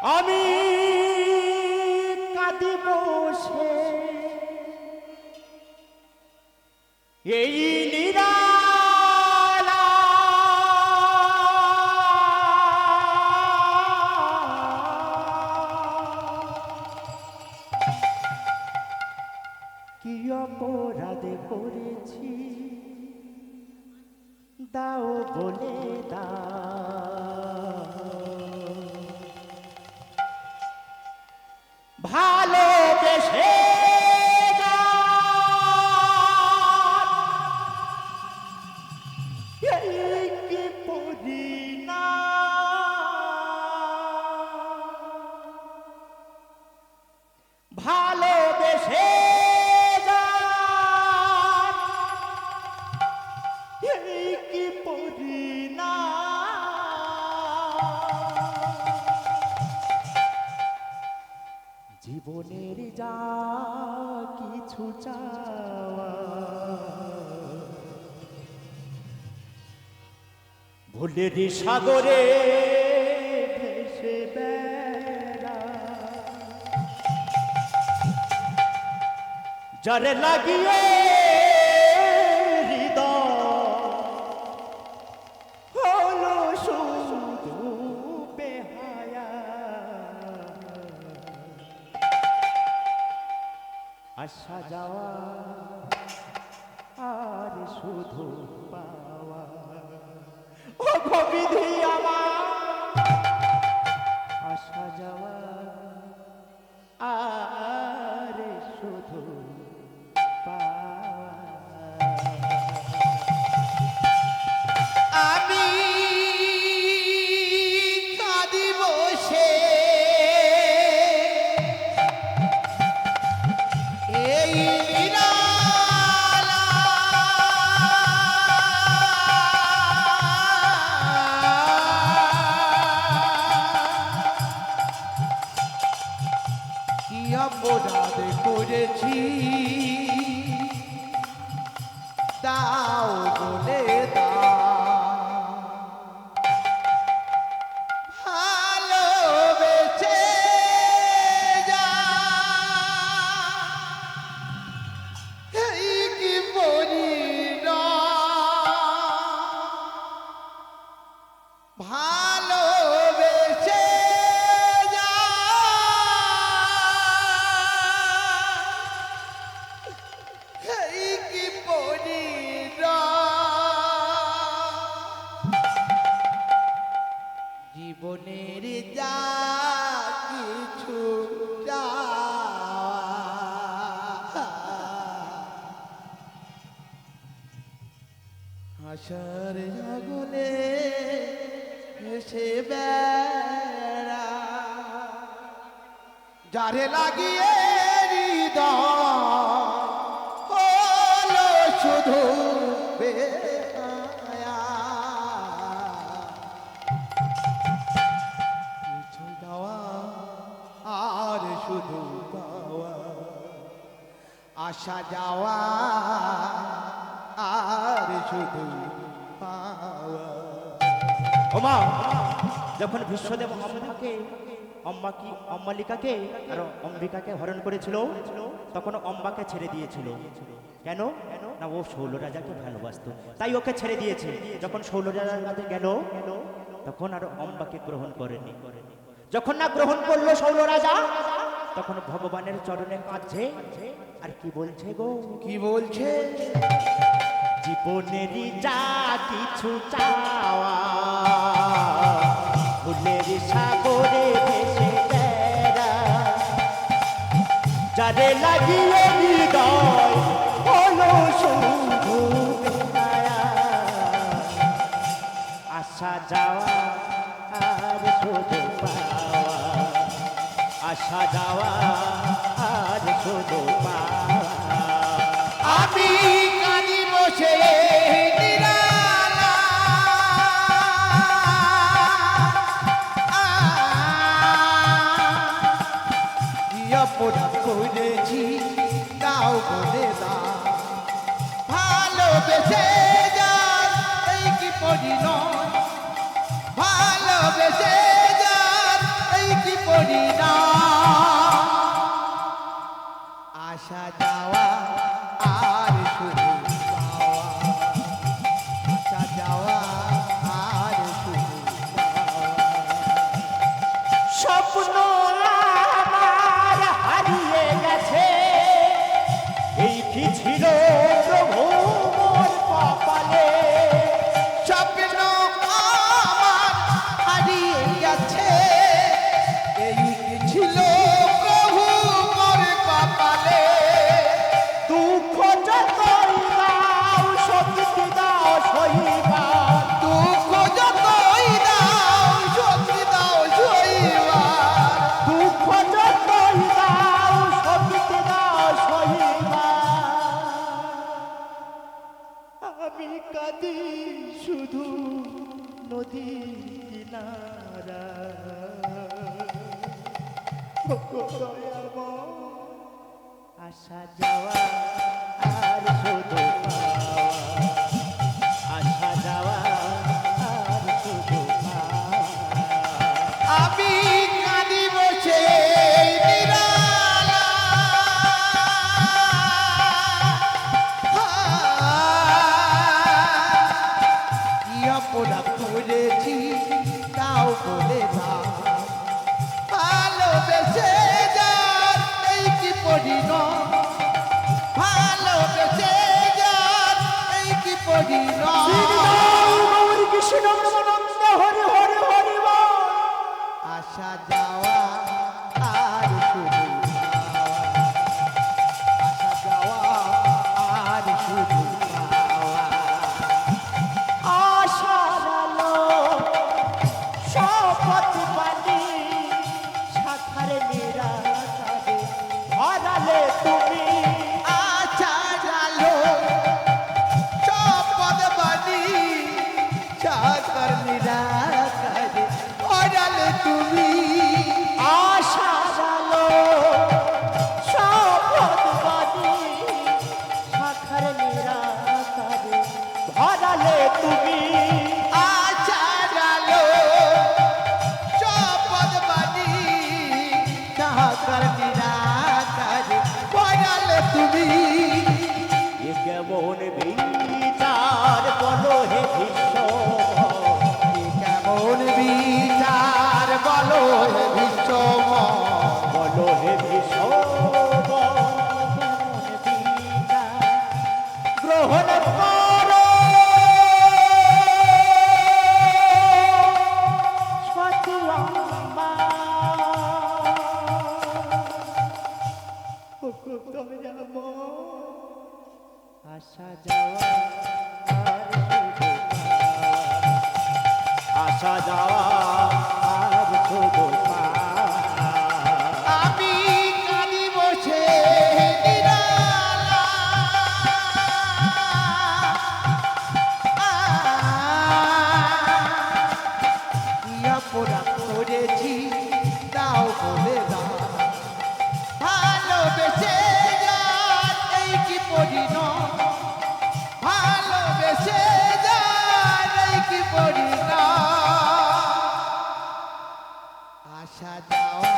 আমি কাঁদি বসে এই নিরালা কি অপরাধ করেছি দাও বলে দাও ভালোবেসে কি পড়ি না ভালোবেসে কি পড়ি না জীবনের যা কিছু চাওয়া ভুলের সাগরে ভেসে বেড়া যারে লাগিয়ে হৃদয় হলো শুধু বেহায়া আসা যাওয়া আর শুধু পাওয়া ও বিধি আমার আসা যাওয়া আর শুধু পাওয়া আমি কাঁদি বসে এই নিরালা কি অপরাধ করেছি দাও বলে দাও ভালোবেসে যা এই কি পরিণাম ভালোবেসে যা এই কি পরিণাম জীবনের যা কিছু আশার জগলে হেসে বেড়া যারে লাগিয়ে হৃদয় হলো শুধু বেহায়া কিছু দেওয়া আর শুধু পাওয়া আসা যাওয়া আর শুধু পাওয়া ওমা যখন বিশ্বদেব অম্বালিকাকে আর অম্বিকাকে হরণ করেছিল তখন অম্বাকে ছেড়ে দিয়েছিল কেন না ও শৌল রাজাকে ভালোবাসতো তাই ওকে ছেড়ে দিয়েছে যখন শৌল রাজার কাছে গেল তখন আর অম্বাকে গ্রহণ করেনি যখন না গ্রহণ করলো শৌল রাজা তখন ভগবানের চরণে কাঁদছে আর কি বলছে গো কি বলছে জীবনেরই যা কিছু চাওয়া ফুলের সাগরে ভেসে বেড়া যারে লাগিয়ে হৃদয় হলো শুধু বেহায়া আসা যাওয়া আর শুধু পাওয়া আসা যাওয়া আর শুধু পাওয়া আমি কাঁদি বসে নিরালা কি অপরাধ করেছি দাও বলে দাও ভালোবেসে যার এই কি পরিণয় ভালোবেসে যার এই কি পরিণয় আসা যাওয়া আর শুধু পাওয়া, আসা যাওয়া আর শুধু পাওয়া। স্বপ্ন আমার হারিয়ে গেছে, এই কি ছিল প্রভু মোর কপালে। স্বপ্ন আমার হারিয়ে গেছে, এই কি ছিল প্রভু মোর কপালে। দুঃখ যতই দাও শক্তি দাও সইবার, দুঃখ যতই দাও শক্তি দাও সইবার। দুঃখ যতই দাও শক্তি দাও সইবার। আমি কাঁদি শুধু নদীর কিনারা, আসা যাওয়া আর শুধু পাওয়া, আসা যাওয়া আর শুধু পাওয়া। আমি কাঁদি বসে নিরালা, কি অপরাধ করেছি তাও বলে না। ভালোবেসে যার এই কি পরিণত, ভালোবেসে যার এই কি পরিণত। কৃষ্ণ প্রেমানন্দ হরি হরি হরি বল। আসা যাওয়া আর শুধু পাওয়া, আসা যাওয়া আর শুধু পাওয়া। আশার আলো শপথ বাণী শাখার নিরাকারে হারালে তুমি। আশা জালো শপথ বাণী সাকার নিরাকারে হারালে তুমি। আশার আলো শপথ বাণী শাখার নিরাকারে হারালে তুমি। আশা জালো শপথ বাণী সাকার নিরাকারে হারালে তুমি। এ কেমন বিচার বলো হে ভীষ্ম, কেমন বিচার বলো হে বিশ্বম। বলো হে ভীষ্ম, কেমন বিচার গ্রহণ করো সতী অম্বা। আসা যাওয়া আর শুধু পাওয়া, আসা যাওয়া আর শুধু পাওয়া। আমি কাঁদি বসে নিরালা, কি অপরাধ করেছি তাও বলে দাও। ভালোবেসে যার এই কি পরিণত, ভালোবেসে যার এই কি পরিণত। আসা যাওয়া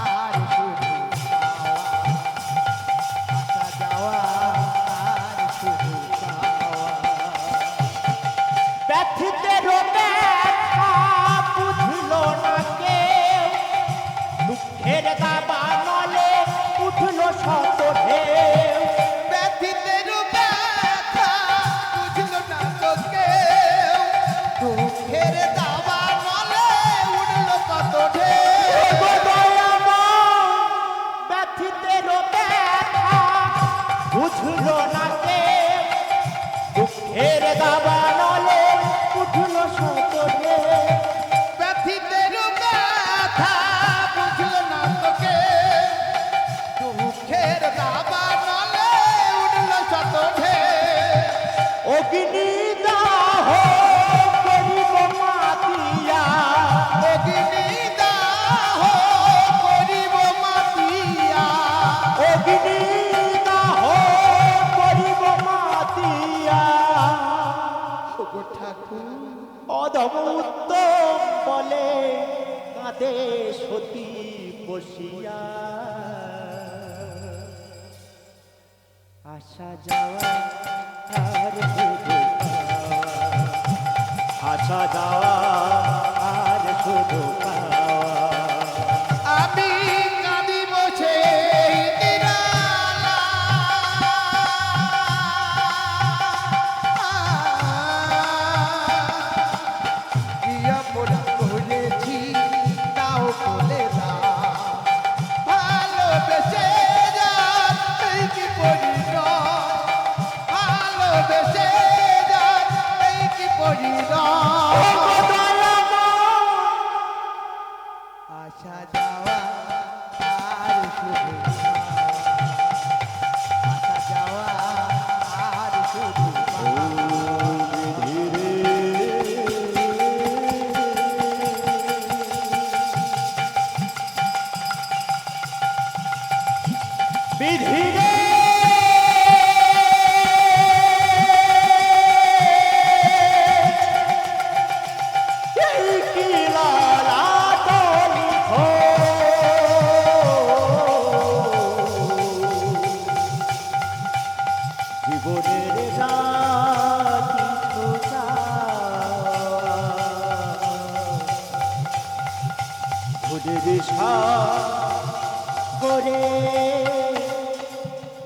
আর শুধু পাওয়া, আসা যাওয়া আর শুধু পাওয়া। ব্যথিতের ব্যথা বুঝল না কেউ, দুঃখের দাবা নলে উঠল শত ঢেউ। ব্যথিতের ব্যথা বুঝলো না তো কেউ, দুঃখের দাবা নলে উঠলো কত ঢেউ। ব্যথিতের ব্যথা বুঝল না কেউ, দুঃখের দাবা নলে উঠল শত ঢেউ। ব্যথিতের ব্যথা বুঝলো না তো কেউ, দুঃখের দাবা নলে উঠলো শত ঢেউ। অগ্নিদাহ করিব মাতিয়া, অগ্নিদাহ করিব মাতিয়া, অগ্নিদাহ করিব মাতিয়া। ওগো ঠাকুর অধম উত্তম বলে কাঁদে সতী বসিয়া। আসা যাওয়া আর শুধু আসা যাওয়া আর শুধু আমি কাঁদি বসে নিরালা। কি অপরাধ করেছি তাও বলে দাও। ভালোবেসে যান এই কি পরিণয়, ভালোবেসে যান এই কি পরিণয়। আসা যাওয়া আর শুধু আসা যাওয়া আর শুধু বিধি রে এই কি লালা তোলি হো জীবনের রাতি ছোটা খুদে দিশা করে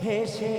ভেসে